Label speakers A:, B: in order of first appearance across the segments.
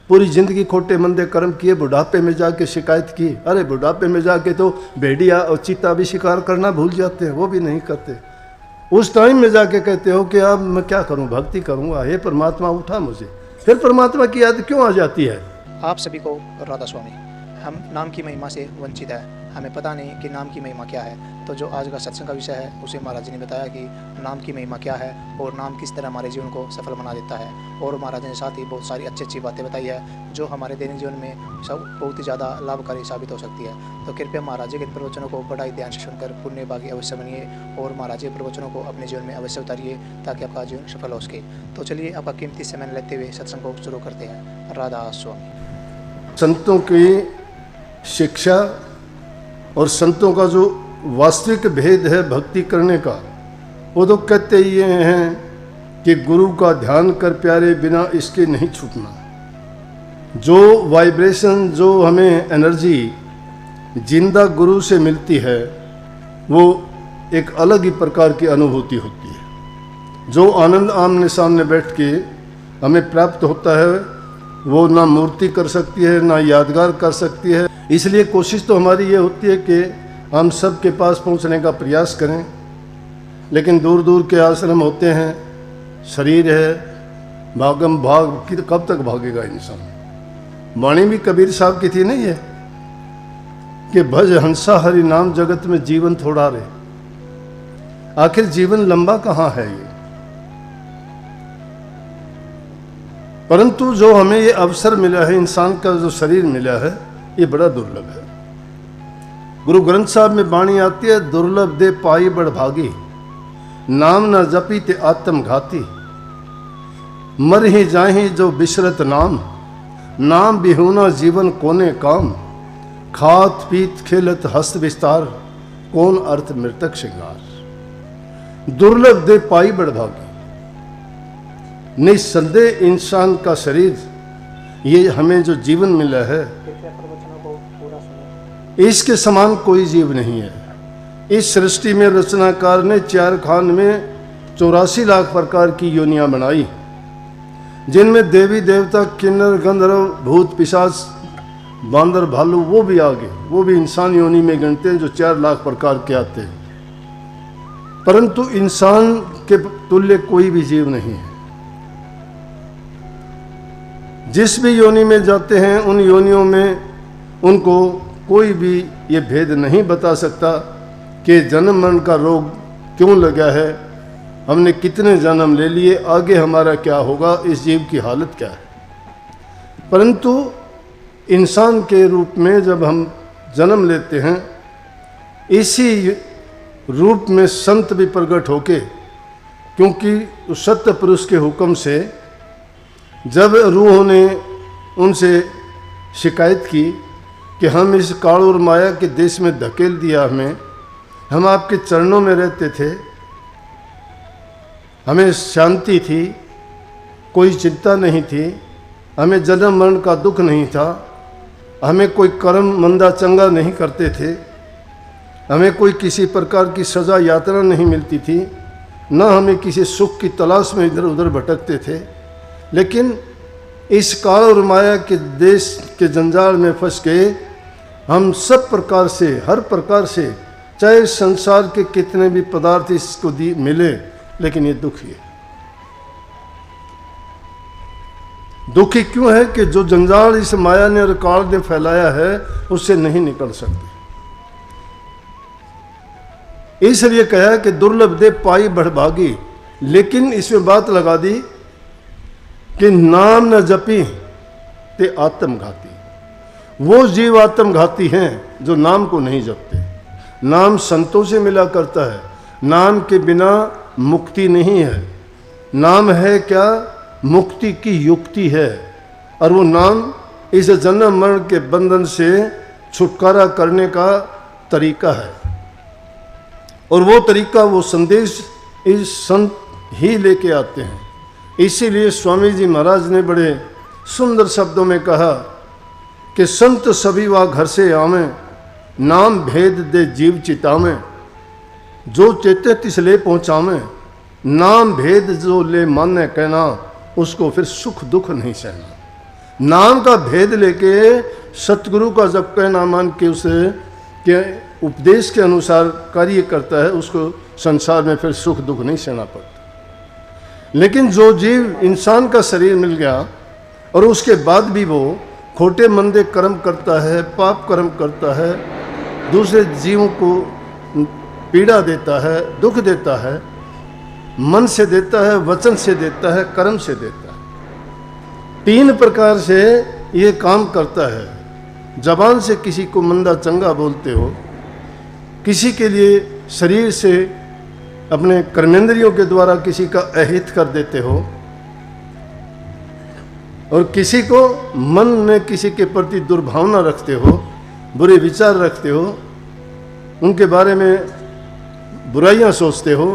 A: पूरी जिंदगी खोटे मंदे कर्म किए, बुढ़ापे में जाके शिकायत की। अरे बुढ़ापे में जाके तो भेड़िया और चीता भी शिकार करना भूल जाते हैं, वो भी नहीं करते। उस टाइम में जाके कहते हो कि अब मैं क्या करूं, भक्ति करूंगा, हे परमात्मा उठा मुझे। फिर परमात्मा की याद क्यों आ जाती है?
B: आप सभी को राधा स्वामी। हम नाम की महिमा से वंचित है, हमें पता नहीं कि नाम की महिमा क्या है। तो जो आज का सत्संग का विषय है उसे महाराज जी ने बताया कि नाम की महिमा क्या है और नाम किस तरह हमारे जीवन को सफल बना देता है। और महाराज ने साथ ही बहुत सारी अच्छी बातें बताई है जो हमारे दैनिक जीवन में सब बहुत ही ज़्यादा लाभकारी साबित हो सकती है। तो कृपया महाराज जी के प्रवचनों को बड़ा ही ध्यान से सुनकर पुण्य भागी अवश्य बनिए और महाराज जी के प्रवचनों को अपने जीवन में अवश्य उतारिए ताकि आपका जीवन सफल हो सके। तो चलिए आपका कीमती समय लेते हुए सत्संग को शुरू करते हैं। राधा स्वामी।
A: संतों की शिक्षा और संतों का जो वास्तविक भेद है भक्ति करने का, वो तो कहते ये हैं कि गुरु का ध्यान कर प्यारे, बिना इसके नहीं छूटना। जो वाइब्रेशन, जो हमें एनर्जी जिंदा गुरु से मिलती है, वो एक अलग ही प्रकार की अनुभूति होती है। जो आनंद आमने सामने बैठ के हमें प्राप्त होता है, वो ना मूर्ति कर सकती है, ना यादगार कर सकती है। इसलिए कोशिश तो हमारी ये होती है कि हम सब के पास पहुंचने का प्रयास करें, लेकिन दूर दूर के आश्रम होते हैं, शरीर है, भागम भाग की तो कब तक भागेगा इंसान। वाणी भी कबीर साहब की थी नहीं है कि भज हंसा हरि नाम जगत में जीवन थोड़ा रे। आखिर जीवन लंबा कहाँ है ये? परंतु जो हमें ये अवसर मिला है, इंसान का जो शरीर मिला है, ये बड़ा दुर्लभ है। गुरु ग्रंथ साहब में वाणी आती है, दुर्लभ दे पाई बड़ भागी, नाम न जपी ते आत्म घाती। मर ही जाहि जो बिसरत नाम, नाम बिहुना जीवन कोने काम। खात पीत खेलत हस्त विस्तार, कौन अर्थ मृतक श्रृंगार। दुर्लभ दे पाई बड़ भागी। निस्संदेह इंसान का शरीर, ये हमें जो जीवन मिला है, इसके समान कोई जीव नहीं है। इस सृष्टि में रचनाकार ने 4 खान में 84 लाख प्रकार की योनियां बनाई, जिनमें देवी देवता, किन्नर, गंधर्व, भूत, पिशाच, बांदर, भालू, वो भी आगे, वो भी इंसान योनि में गिनते हैं, जो 4 लाख प्रकार के आते हैं। परंतु इंसान के तुल्य कोई भी जीव नहीं है। जिस भी योनि में जाते हैं, उन योनियों में उनको कोई भी ये भेद नहीं बता सकता कि जन्म मरण का रोग क्यों लगा है, हमने कितने जन्म ले लिए, आगे हमारा क्या होगा, इस जीव की हालत क्या है। परंतु इंसान के रूप में जब हम जन्म लेते हैं, इसी रूप में संत भी प्रकट होके, क्योंकि उस सत्य पुरुष के हुक्म से जब रूहों ने उनसे शिकायत की कि हम इस काल और माया के देश में धकेल दिया हमें, हम आपके चरणों में रहते थे, हमें शांति थी, कोई चिंता नहीं थी, हमें जन्म मरण का दुख नहीं था, हमें कोई कर्म मंदा चंगा नहीं करते थे, हमें कोई किसी प्रकार की सज़ा यातना नहीं मिलती थी, न हमें किसी सुख की तलाश में इधर उधर भटकते थे। लेकिन इस काल और माया के देश के जंजाल में फंस गए हम, सब प्रकार से, हर प्रकार से, चाहे संसार के कितने भी पदार्थ इसको मिले, लेकिन ये दुखी है। दुखी क्यों है? कि जो जंजाल इस माया ने और काल ने फैलाया है, उससे नहीं निकल सकते। इसलिए कहा कि दुर्लभ दे पाई बड़भागी। लेकिन इसमें बात लगा दी कि नाम न जपी ते आत्मघाती। वो जीव आत्मघाती हैं जो नाम को नहीं जपते। नाम संतों से मिला करता है, नाम के बिना मुक्ति नहीं है। नाम है क्या? मुक्ति की युक्ति है। और वो नाम इस जन्म मरण के बंधन से छुटकारा करने का तरीका है। और वो तरीका, वो संदेश इस संत ही लेके आते हैं। इसीलिए स्वामी जी महाराज ने बड़े सुंदर शब्दों में कहा कि संत सभी वा घर से आवे, नाम भेद दे जीव चितावे, जो चेते तिसले पहुँचावे, नाम भेद जो ले माने कहना, उसको फिर सुख दुख नहीं सहना। नाम का भेद लेके सतगुरु का जब कहना मान के उसे के उपदेश के अनुसार कार्य करता है, उसको संसार में फिर सुख दुख नहीं सहना पड़ता। लेकिन जो जीव इंसान का शरीर मिल गया और उसके बाद भी वो खोटे मंदे कर्म करता है, पाप कर्म करता है, दूसरे जीवों को पीड़ा देता है, दुख देता है, मन से देता है, वचन से देता है, कर्म से देता है। 3 प्रकार से ये काम करता है। जबान से किसी को मंदा चंगा बोलते हो, किसी के लिए शरीर से अपने कर्मेंद्रियों के द्वारा किसी का अहित कर देते हो, और किसी को मन में किसी के प्रति दुर्भावना रखते हो, बुरे विचार रखते हो, उनके बारे में बुराइयां सोचते हो।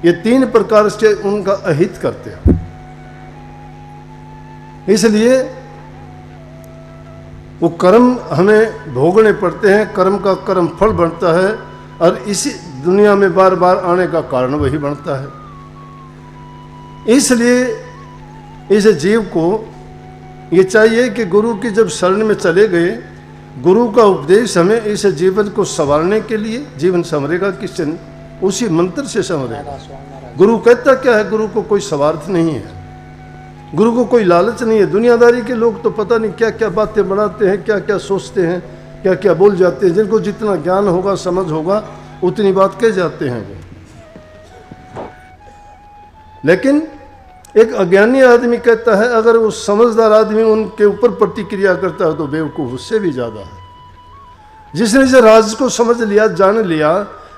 A: ये 3 प्रकार से उनका अहित करते हो। इसलिए वो कर्म हमें भोगने पड़ते हैं, कर्म का कर्म फल बनता है, और इसी दुनिया में बार बार आने का कारण वही बनता है। इसलिए इस जीव को ये चाहिए कि गुरु की जब शरण में चले गए, गुरु का उपदेश हमें इस जीवन को संवारने के लिए, जीवन संवरेगा किससे? उसी मंत्र से संवरेगा। गुरु कहता क्या है? गुरु को कोई स्वार्थ नहीं है, गुरु को कोई लालच नहीं है। दुनियादारी के लोग तो पता नहीं क्या क्या बातें बनाते हैं, क्या क्या सोचते हैं, क्या क्या बोल जाते हैं। जिनको जितना ज्ञान होगा, समझ होगा, उतनी बात कह जाते हैं वो। लेकिन एक अज्ञानी आदमी कहता है, अगर वो समझदार आदमी उनके ऊपर प्रतिक्रिया करता है तो बेवकूफ उससे भी ज्यादा है। जिसने इस राज को समझ लिया, जान लिया,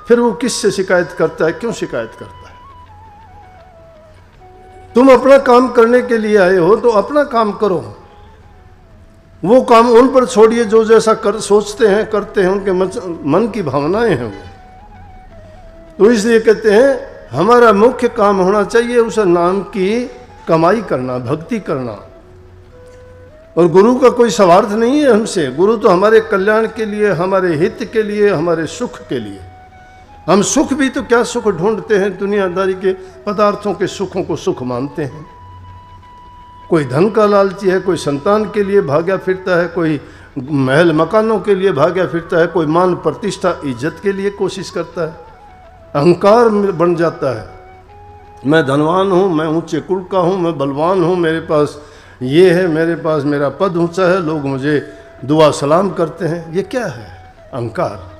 A: फिर वो किससे शिकायत करता है? क्यों शिकायत करता है? तुम अपना काम करने के लिए आए हो तो अपना काम करो, वो काम उन पर छोड़िए जो जैसा सोचते हैं, करते हैं, उनके मन की भावनाएं हैं वो। तो इसलिए कहते हैं हमारा मुख्य काम होना चाहिए उस नाम की कमाई करना, भक्ति करना। और गुरु का कोई स्वार्थ नहीं है हमसे। गुरु तो हमारे कल्याण के लिए, हमारे हित के लिए, हमारे सुख के लिए। हम सुख भी तो क्या सुख ढूंढते हैं, दुनियादारी के पदार्थों के सुखों को सुख मानते हैं। कोई धन का लालची है, कोई संतान के लिए भाग्या फिरता है, कोई महल मकानों के लिए भाग्या फिरता है, कोई मान प्रतिष्ठा इज्जत के लिए कोशिश करता है। अहंकार बन जाता है, मैं धनवान हूँ, मैं ऊंचे कुल का हूँ, मैं बलवान हूँ, मेरे पास ये है, मेरे पास मेरा पद ऊंचा है, लोग मुझे दुआ सलाम करते हैं। ये क्या है? अहंकार।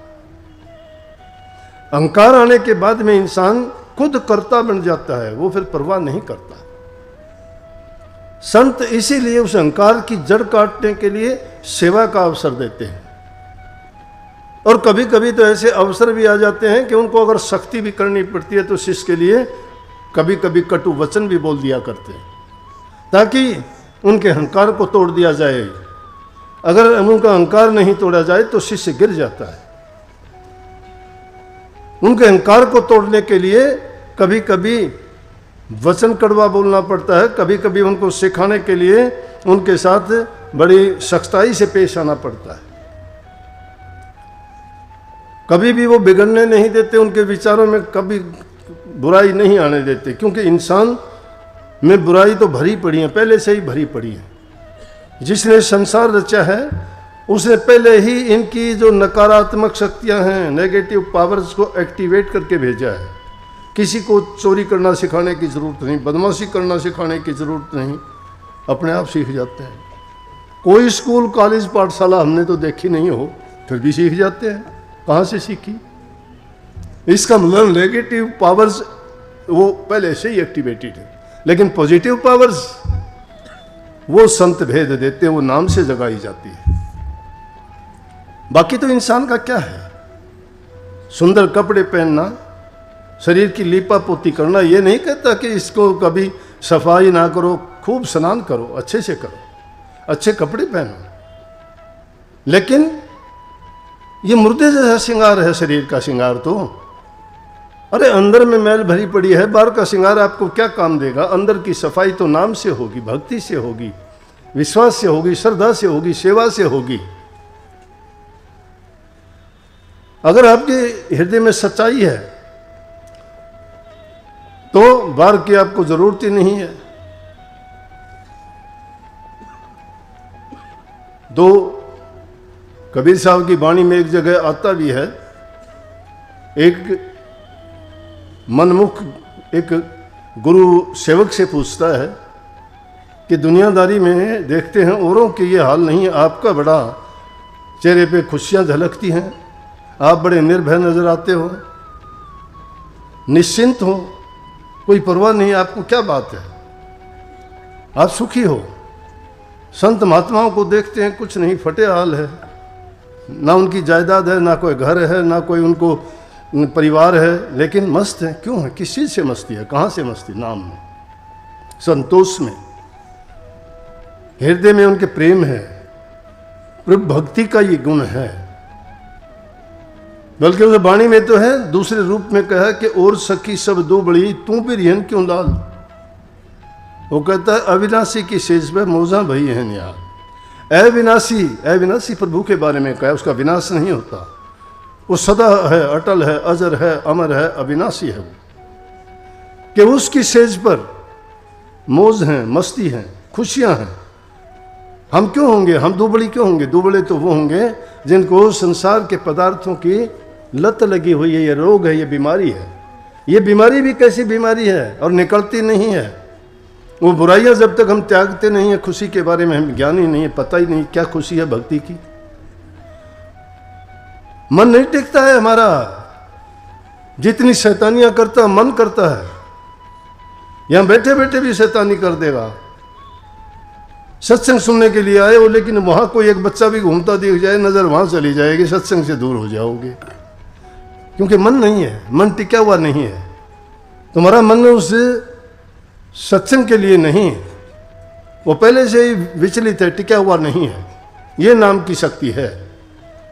A: अहंकार आने के बाद में इंसान खुद कर्ता बन जाता है, वो फिर परवाह नहीं करता। संत इसीलिए उस अहंकार की जड़ काटने के लिए सेवा का अवसर देते हैं। और कभी कभी तो ऐसे अवसर भी आ जाते हैं कि उनको अगर सख्ती भी करनी पड़ती है तो शिष्य के लिए कभी कभी कटु वचन भी बोल दिया करते हैं, ताकि उनके अहंकार को तोड़ दिया जाए। अगर उनका अहंकार नहीं तोड़ा जाए तो शिष्य गिर जाता है। उनके अहंकार को तोड़ने के लिए कभी कभी वचन कड़वा बोलना पड़ता है, कभी कभी उनको सिखाने के लिए उनके साथ बड़ी सख्ताई से पेश आना पड़ता है। कभी भी वो बिगड़ने नहीं देते, उनके विचारों में कभी बुराई नहीं आने देते, क्योंकि इंसान में बुराई तो भरी पड़ी है, पहले से ही भरी पड़ी है। जिसने संसार रचा है उसने पहले ही इनकी जो नकारात्मक शक्तियां हैं, नेगेटिव पावर्स को एक्टिवेट करके भेजा है। किसी को चोरी करना सिखाने की जरूरत नहीं, बदमाशी करना सिखाने की जरूरत नहीं, अपने आप सीख जाते हैं। कोई स्कूल कॉलेज पाठशाला हमने तो देखी नहीं हो, फिर भी सीख जाते हैं। कहाँ से सीखी? इसका मतलब नेगेटिव पावर्स वो पहले से ही एक्टिवेटेड है, लेकिन पॉजिटिव पावर्स वो संत भेद देते हैं, वो नाम से जगाई जाती है। बाकी तो इंसान का क्या है? सुंदर कपड़े पहनना, शरीर की लीपा पोती करना। ये नहीं कहता कि इसको कभी सफाई ना करो, खूब स्नान करो, अच्छे से करो, अच्छे कपड़े पहनो। लेकिन ये मुर्दे जैसा श्रृंगार है शरीर का श्रृंगार तो। अरे अंदर में मैल भरी पड़ी है, बाहर का श्रृंगार आपको क्या काम देगा? अंदर की सफाई तो नाम से होगी, भक्ति से होगी, विश्वास से होगी, श्रद्धा से होगी, सेवा से होगी। अगर आपके हृदय में सच्चाई है तो बाहर की आपको जरूरत ही नहीं है। दो कबीर साहब की वाणी में एक जगह आता भी है, एक मनमुख एक गुरु सेवक से पूछता है कि दुनियादारी में देखते हैं औरों के ये हाल नहीं है, आपका बड़ा चेहरे पे खुशियां झलकती हैं, आप बड़े निर्भय नजर आते हो, निश्चिंत हो, कोई परवाह नहीं, आपको क्या बात है, आप सुखी हो। संत महात्माओं को देखते हैं कुछ नहीं, फटे हाल है, ना उनकी जायदाद है, ना कोई घर है, ना कोई उनको परिवार है, लेकिन मस्त है। क्यों है? किस चीज से मस्ती है? कहाँ से मस्ती? नाम में, संतोष में, हृदय में उनके प्रेम है, प्रभु भक्ति का ये गुण है। बल्कि उस वाणी में तो है, दूसरे रूप में कहा कि और सखी सब दो बड़ी, तू भी रिहन क्यों लाल। वो कहता है अविनाशी की शेष पे मौजा भई है यार। अविनाशी, अविनाशी प्रभु के बारे में कहा, उसका विनाश नहीं होता, वो सदा है, अटल है, अजर है, अमर है, अविनाशी है वो, कि उसकी सेज पर मौज हैं, मस्ती हैं, खुशियां हैं। हम क्यों होंगे? हम दुबड़ी क्यों होंगे? दुबड़े तो वो होंगे जिनको संसार के पदार्थों की लत लगी हुई है, ये रोग है, ये बीमारी है। ये बीमारी भी कैसी बीमारी है और निकलती नहीं है। वो बुराइयां जब तक हम त्यागते नहीं है, खुशी के बारे में हम ज्ञान ही नहीं है, पता ही नहीं क्या खुशी है भक्ति की। मन नहीं टिकता है हमारा, जितनी शैतानियां करता मन करता है, यहां बैठे बैठे भी शैतानी कर देगा। सत्संग सुनने के लिए आए हो, लेकिन वहां कोई एक बच्चा भी घूमता दिख जाए, नजर वहां चली जाएगी, सत्संग से दूर हो जाओगे, क्योंकि मन नहीं है, मन टिका हुआ नहीं है। तुम्हारा मन उस सत्संग के लिए नहीं है, वो पहले से ही विचलित है, टिका हुआ नहीं है। ये नाम की शक्ति है।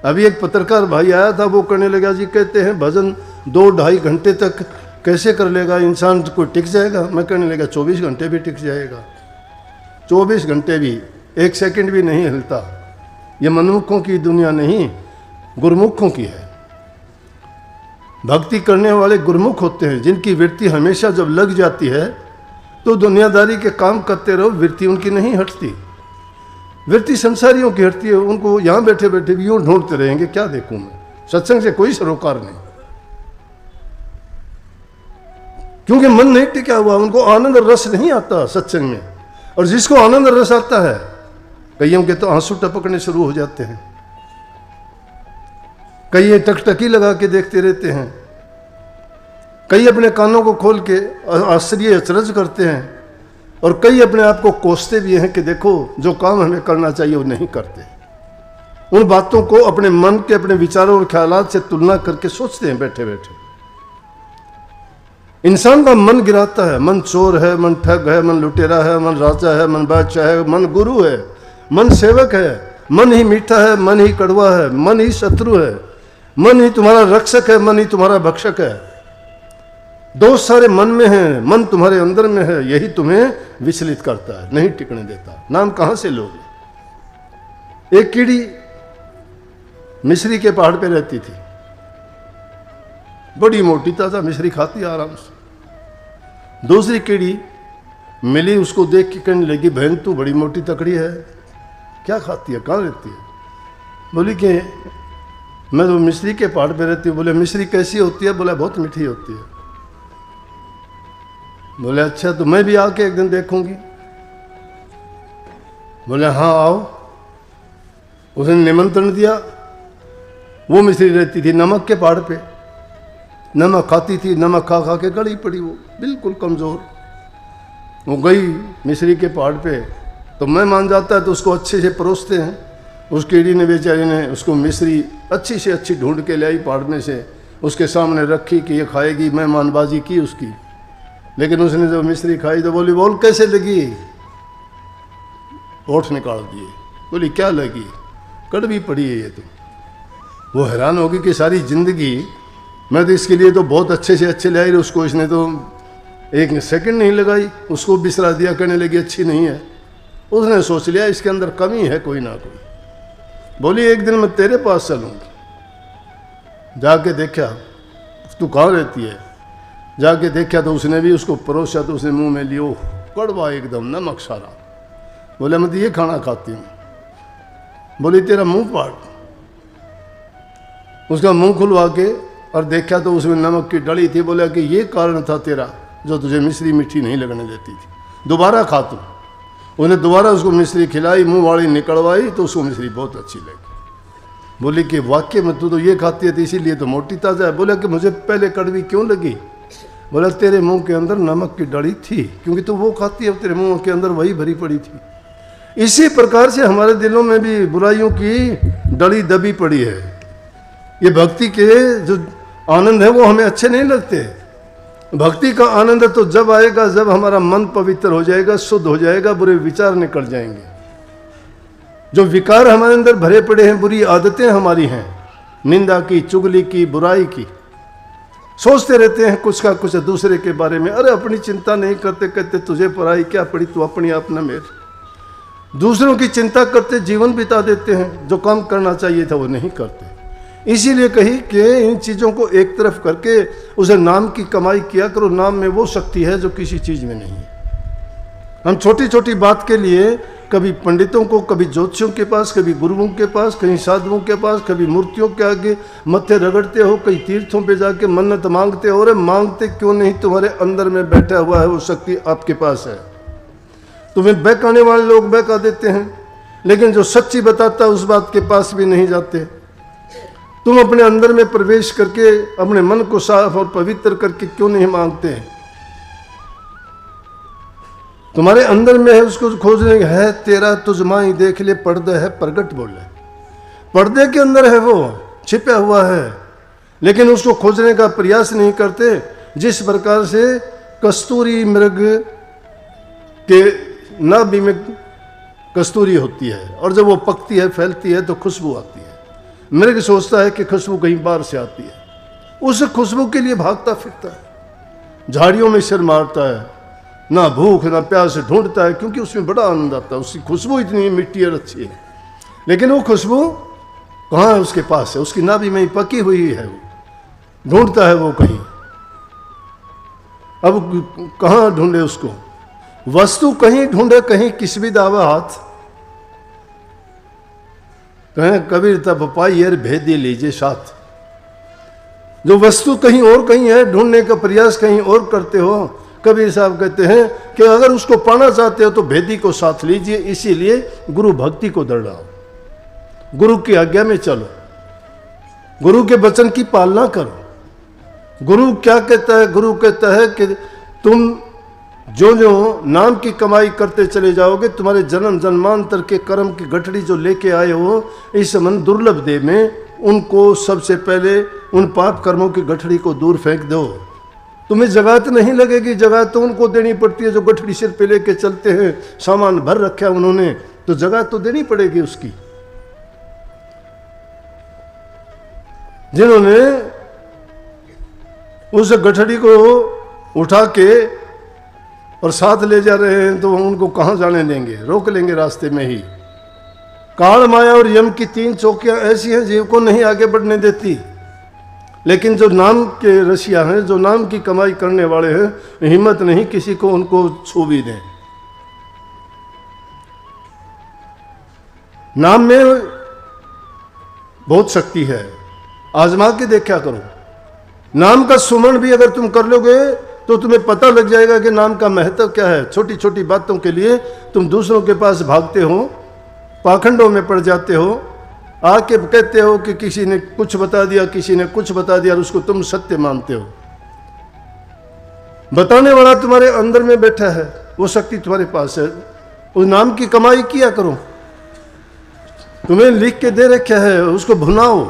A: अभी एक पत्रकार भाई आया था, वो करने लगा, जी कहते हैं भजन 2-2.5 घंटे तक कैसे कर लेगा इंसान, कोई टिक जाएगा? मैं कहने लगा 24 घंटे भी टिक जाएगा, 24 घंटे भी, 1 सेकंड भी नहीं हिलता। ये मनमुखों की दुनिया नहीं, गुरमुखों की है। भक्ति करने वाले गुरमुख होते हैं, जिनकी वृत्ति हमेशा जब लग जाती है तो दुनियादारी के काम करते रहो, वृत्ति उनकी नहीं हटती। वृत्ति संसारियों की हटती है, उनको यहां बैठे बैठे भी यूं ढूंढते रहेंगे, क्या देखूं मैं, सत्संग से कोई सरोकार नहीं, क्योंकि मन नहीं टिका हुआ, उनको आनंद रस नहीं आता सत्संग में। और जिसको आनंद रस आता है, कईयों के तो आंसू टपकने शुरू हो जाते हैं, कई टकटकी लगा के देखते रहते हैं, कई अपने कानों को खोल के आश्चर्य अचरज करते हैं, और कई अपने आप को कोसते भी हैं कि देखो जो काम हमें करना चाहिए वो नहीं करते। उन बातों को अपने मन के, अपने विचारों और ख्यालात से तुलना करके सोचते हैं बैठे बैठे। इंसान का मन गिराता है, मन चोर है, मन ठग है, मन लुटेरा है, मन राजा है, मन बादशाह है, मन गुरु है, मन सेवक है, मन ही मीठा है, मन ही कड़वा है, मन ही शत्रु है, मन ही तुम्हारा रक्षक है, मन ही तुम्हारा भक्षक है। दोष सारे मन में है, मन तुम्हारे अंदर में है, यही तुम्हें विचलित करता है, नहीं टिकने देता। नाम कहां से लोगे? एक कीड़ी मिस्री के पहाड़ पे रहती थी, बड़ी मोटी ताजा मिश्री खाती आराम से। दूसरी कीड़ी मिली, उसको देख के कहने लगी, बहन तू बड़ी मोटी तकड़ी है, क्या खाती है, कहाँ रहती है? बोली कि मैं तो मिश्री के पहाड़ पे रहती हूँ। बोले मिश्री कैसी होती है? बोला बहुत मीठी होती है। बोले अच्छा, तो मैं भी आके एक दिन देखूंगी। बोले हाँ आओ। उसने निमंत्रण दिया। वो मिश्री रहती थी नमक के पहाड़ पे, नमक खाती थी, नमक खा खा के गड़ी पड़ी, वो बिल्कुल कमज़ोर। वो गई मिश्री के पहाड़ पे, तो मैं मान जाता है तो उसको अच्छे से परोसते हैं। उस कीड़ी ने, बेचारी ने, उसको मिश्री अच्छी से अच्छी ढूंढ के ले आई पहाड़ में से, उसके सामने रखी कि ये खाएगी, मेहमानबाजी की उसकी। लेकिन उसने जब मिश्री खाई तो बोली, बोल कैसे लगी? ओठ निकाल दिए। बोली क्या लगी? कड़वी पड़ी है ये तो। वो हैरान होगी कि सारी जिंदगी मैं तो इसके लिए तो बहुत अच्छे से अच्छे ले आई, उसको इसने तो एक सेकंड नहीं लगाई, उसको बिसरा दिया, कहने लगी अच्छी नहीं है। उसने सोच लिया इसके अंदर कमी है कोई ना कोई। बोली एक दिन मैं तेरे पास चलूँगी। जाके देखा, तू कहाँ रहती है? जाके देखा तो उसने भी उसको परोसा, तो उसने मुंह में लियो, कड़वा एकदम, नमक सारा। बोले मैं तो ये खाना खाती हूँ। बोली तेरा मुंह फाड़। उसका मुंह खुलवा के और देखा तो उसमें नमक की डली थी। बोला कि ये कारण था तेरा जो तुझे मिश्री मीठी नहीं लगने देती थी, दोबारा खा तू। उन्हें दोबारा उसको मिश्री खिलाई, मुंह वाली निकलवाई तो उसको मिश्री बहुत अच्छी लगी। बोली कि वाकई में तू तो ये खाती थी इसीलिए तो मोटी ताजा है। बोला कि मुझे पहले कड़वी क्यों लगी? बोला तेरे मुंह के अंदर नमक की डली थी, क्योंकि तू वो खाती है, तेरे मुंह के अंदर वही भरी पड़ी थी। इसी प्रकार से हमारे दिलों में भी बुराइयों की डली दबी पड़ी है। ये भक्ति के जो आनंद है वो हमें अच्छे नहीं लगते। भक्ति का आनंद तो जब आएगा जब हमारा मन पवित्र हो जाएगा, शुद्ध हो जाएगा, बुरे विचार निकल जाएंगे। जो विकार हमारे अंदर भरे पड़े हैं, बुरी आदतें हमारी हैं, निंदा की, चुगली की, बुराई की, सोचते रहते हैं कुछ का कुछ दूसरे के बारे में। अरे अपनी चिंता नहीं करते, कहते तुझे पराई क्या पड़ी, तू अपनी आप न मेर। दूसरों की चिंता करते जीवन बिता देते हैं, जो काम करना चाहिए था वो नहीं करते। इसीलिए कही कि इन चीज़ों को एक तरफ करके उसे नाम की कमाई किया करो। नाम में वो शक्ति है जो किसी चीज़ में नहीं है। हम छोटी छोटी बात के लिए कभी पंडितों को, कभी ज्योतिषियों के पास, कभी गुरुओं के पास, कहीं साधुओं के पास, कभी मूर्तियों के आगे मत्थे रगड़ते हो, कई तीर्थों पे जाके मन्नत मांगते हो। अरे मांगते क्यों नहीं? तुम्हारे अंदर में बैठा हुआ है वो शक्ति आपके पास है। तुम्हें बहकाने वाले लोग बहका देते हैं, लेकिन जो सच्ची बताता है उस बात के पास भी नहीं जाते। तुम अपने अंदर में प्रवेश करके अपने मन को साफ और पवित्र करके क्यों नहीं मांगते हैं? तुम्हारे अंदर में है, उसको खोजने है। तेरा तुझ माई देख ले पर्दे है प्रगट बोले। पर्दे के अंदर है, वो छिपा हुआ है, लेकिन उसको खोजने का प्रयास नहीं करते। जिस प्रकार से कस्तूरी मृग के नाभि में कस्तूरी होती है और जब वो पकती है, फैलती है तो खुशबू आती है। मृग सोचता है कि खुशबू कहीं बाहर से आती है, उस खुशबू के लिए भागता फिरता है, झाड़ियों में सिर मारता है, ना भूख ना प्यास ढूंढता है, क्योंकि उसमें बड़ा आनंद आता है। उसकी खुशबू इतनी मिट्टी और अच्छी है, लेकिन वो खुशबू कहाँ है? उसके पास है, उसकी नाभि में ही पकी हुई है। वो ढूंढता है वो कहीं, अब कहाँ ढूंढे उसको? वस्तु कहीं ढूंढे, कहीं किस भी दावा हाथ। कहें कबीर तब पाई यार भेदी लीजिए साथ। जो वस्तु कहीं और कहीं है, ढूंढने का प्रयास कहीं और करते हो। कबीर साहब कहते हैं कि अगर उसको पाना चाहते हो तो भेदी को साथ लीजिए। इसीलिए गुरु भक्ति को दौड़ाओ, गुरु की आज्ञा में चलो, गुरु के वचन की पालना करो। गुरु क्या कहता है? गुरु कहता है कि तुम जो जो नाम की कमाई करते चले जाओगे, तुम्हारे जन्म जन्मांतर के कर्म की गठड़ी जो लेके आए हो इस मन दुर्लभ देह में, उनको सबसे पहले उन पाप कर्मों की गठड़ी को दूर फेंक दो। तुम्हें जगत नहीं लगेगी, जगत तो उनको देनी पड़ती है जो गठड़ी सिर पे लेके चलते हैं। सामान भर रखा है उन्होंने, तो जगत तो देनी पड़ेगी उसकी। जिन्होंने उस गठड़ी को उठा के और साथ ले जा रहे हैं तो उनको कहाँ जाने देंगे? रोक लेंगे रास्ते में ही। काल, माया और यम की तीन चौकियां ऐसी हैं जीव को नहीं आगे बढ़ने देती। लेकिन जो नाम के रसिया हैं, जो नाम की कमाई करने वाले हैं, हिम्मत नहीं किसी को उनको छू भी दें। नाम में बहुत शक्ति है, आजमा के देखा करो। नाम का सुमरण भी अगर तुम कर लोगे तो तुम्हें पता लग जाएगा कि नाम का महत्व क्या है। छोटी छोटी बातों के लिए तुम दूसरों के पास भागते हो, पाखंडों में पड़ जाते हो, आके कहते हो कि किसी ने कुछ बता दिया, किसी ने कुछ बता दिया, और उसको तुम सत्य मानते हो। बताने वाला तुम्हारे अंदर में बैठा है, वो शक्ति तुम्हारे पास है। उस नाम की कमाई किया करो। तुम्हें लिख के दे रखा है, उसको भुनाओ।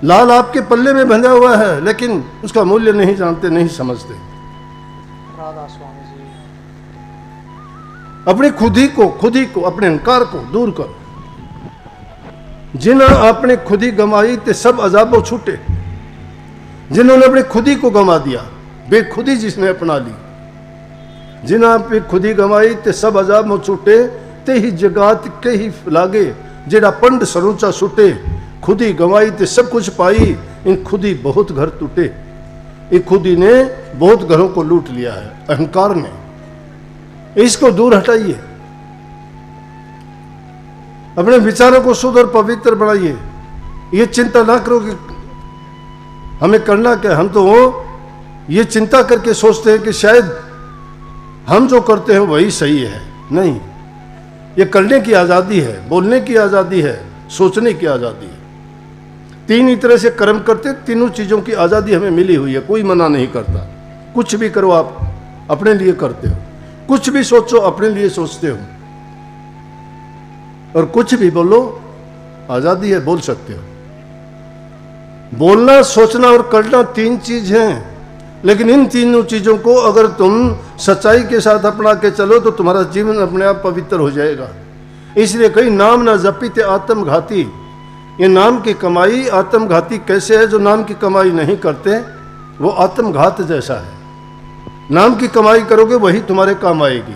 A: लाल आपके पल्ले में बंधा हुआ है, लेकिन उसका मूल्य नहीं जानते, नहीं समझते।
B: राधा स्वामी जी,
A: अपनी खुद ही को अपने अहंकार को दूर करो। जिन्हें आपने खुद ही गंवाई ते सब अजाबों छूटे। जिन्होंने अपने खुद ही को गंवा दिया, बेखुदी जिसने अपना ली। जिन्हें आपने खुद ही गंवाई ते सब अजाबों छूटे, ते ही जगात के ही लागे जेड़ा पंड सरूचा सुटे। खुद ही गंवाई ते सब कुछ पाई, इन खुद ही बहुत घर टूटे। ये खुद ही ने बहुत घरों को लूट लिया है अहंकार ने। इसको दूर हटाइए। अपने विचारों को शुद्ध और पवित्र बनाइए। ये चिंता ना करो कि हमें करना क्या। हम तो ये चिंता करके सोचते हैं कि शायद हम जो करते हैं वही सही है। नहीं, ये करने की आज़ादी है, बोलने की आज़ादी है, सोचने की आज़ादी है। तीन ही तरह से कर्म करते, तीनों चीज़ों की आज़ादी हमें मिली हुई है, कोई मना नहीं करता। कुछ भी करो आप अपने लिए करते हो, कुछ भी सोचो अपने लिए सोचते हो, और कुछ भी बोलो आज़ादी है, बोल सकते हो। बोलना, सोचना और करना तीन चीज हैं, लेकिन इन तीनों चीजों को अगर तुम सच्चाई के साथ अपना के चलो तो तुम्हारा जीवन अपने आप पवित्र हो जाएगा। इसलिए कहीं नाम ना जपिते आत्मघाती, ये नाम की कमाई आत्मघाती कैसे है? जो नाम की कमाई नहीं करते वो आत्मघात जैसा है। नाम की कमाई करोगे वही तुम्हारे काम आएगी,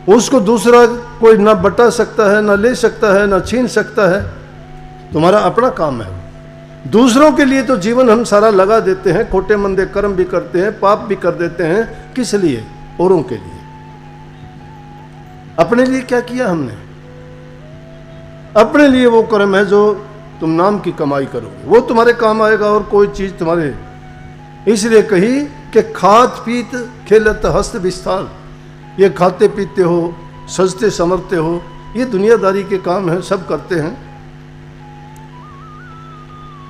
A: उसको दूसरा कोई ना बटा सकता है, ना ले सकता है, ना छीन सकता है। तुम्हारा अपना काम है। दूसरों के लिए तो जीवन हम सारा लगा देते हैं, खोटे मंदे कर्म भी करते हैं, पाप भी कर देते हैं। किस लिए? औरों के लिए। अपने लिए क्या किया हमने? अपने लिए वो कर्म है जो तुम नाम की कमाई करोगे, वो तुम्हारे काम आएगा और कोई चीज तुम्हारे। इसलिए कही कि खात पीत खेलत हस्त विस्तार, ये खाते पीते हो, सजते समरते हो, ये दुनियादारी के काम है, सब करते हैं।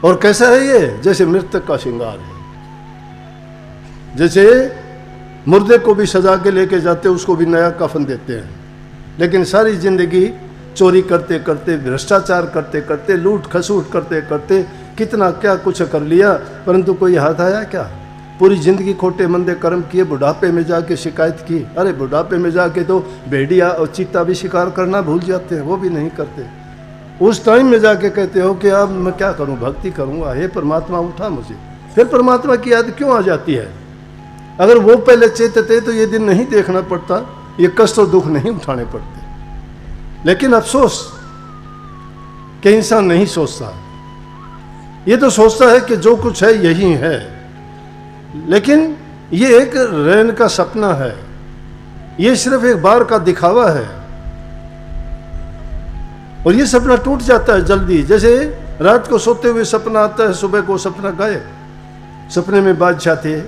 A: और कैसा है ये? जैसे मृतक का श्रृंगार है। जैसे मुर्दे को भी सजा के लेके जाते, उसको भी नया कफन देते हैं, लेकिन सारी जिंदगी चोरी करते करते, भ्रष्टाचार करते करते, लूट खसूट करते करते कितना क्या कुछ कर लिया, परंतु कोई हाथ आया क्या? पूरी जिंदगी खोटे मंदे कर्म किए, बुढ़ापे में जाके शिकायत की। अरे बुढ़ापे में जाके तो भेड़िया और चीता भी शिकार करना भूल जाते हैं, वो भी नहीं करते। उस टाइम में जाके कहते हो कि अब मैं क्या करूं, भक्ति करूंगा, हे परमात्मा उठा मुझे। फिर परमात्मा की याद क्यों आ जाती है? अगर वो पहले चेतते तो ये दिन नहीं देखना पड़ता, ये कष्ट और दुख नहीं उठाने पड़ते। लेकिन अफसोस कि इंसान नहीं सोचता, ये तो सोचता है कि जो कुछ है यही है, लेकिन ये एक रैन का सपना है, ये सिर्फ एक बार का दिखावा है, और ये सपना टूट जाता है जल्दी। जैसे रात को सोते हुए सपना आता है, सुबह को सपना गायब। सपने में बादशाह थे,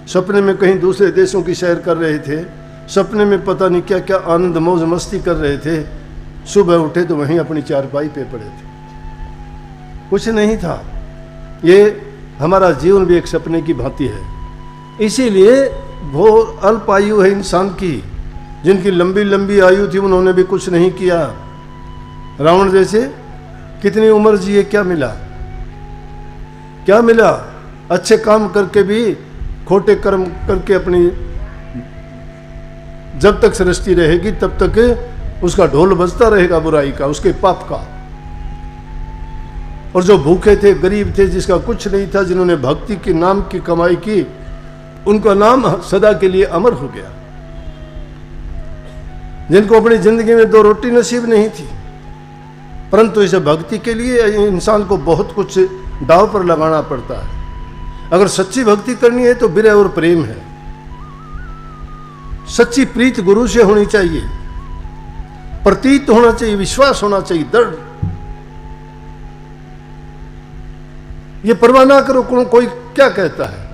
A: सपने में कहीं दूसरे देशों की सैर कर रहे थे, सपने में पता नहीं क्या क्या आनंद मौज मस्ती कर रहे थे। सुबह उठे तो वहीं अपनी चारपाई पे पड़े थे, कुछ नहीं था। ये हमारा जीवन भी एक सपने की भांति है। इसीलिए वो अल्प आयु है इंसान की। जिनकी लंबी लंबी आयु थी उन्होंने भी कुछ नहीं किया। रावण जैसे कितनी उम्र जिए, क्या मिला? क्या मिला? अच्छे काम करके भी खोटे कर्म करके अपनी जब तक सृष्टि रहेगी तब तक उसका ढोल बजता रहेगा बुराई का, उसके पाप का। और जो भूखे थे, गरीब थे, जिसका कुछ नहीं था, जिन्होंने भक्ति के नाम की कमाई की, उनका नाम सदा के लिए अमर हो गया। जिनको अपनी जिंदगी में दो रोटी नसीब नहीं थी, परंतु इसे भक्ति के लिए इंसान को बहुत कुछ दांव पर लगाना पड़ता है। अगर सच्ची भक्ति करनी है तो विरह और प्रेम है। सच्ची प्रीत गुरु से होनी चाहिए, प्रतीत होना चाहिए, विश्वास होना चाहिए, दृढ़। ये परवाह ना करो कोई क्या कहता है।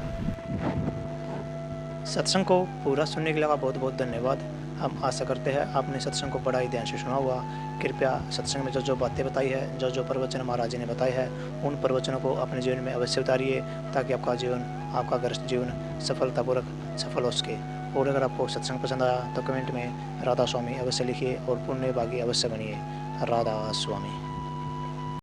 B: सत्संग को पूरा सुनने के लिए बहुत बहुत धन्यवाद। हम आशा करते हैं आपने सत्संग को बड़ा ही ध्यान से सुना हुआ। कृपया सत्संग में जो जो बातें बताई है, जो जो प्रवचन महाराज जी ने बताए हैं, उन प्रवचनों को अपने जीवन में अवश्य उतारिए, ताकि आपका जीवन, आपका गृहस्थ जीवन सफलतापूर्वक सफल हो सके। और अगर आपको सत्संग पसंद आया तो कमेंट में राधा स्वामी अवश्य लिखिए और पुण्य भागी अवश्य बनिए। राधा स्वामी।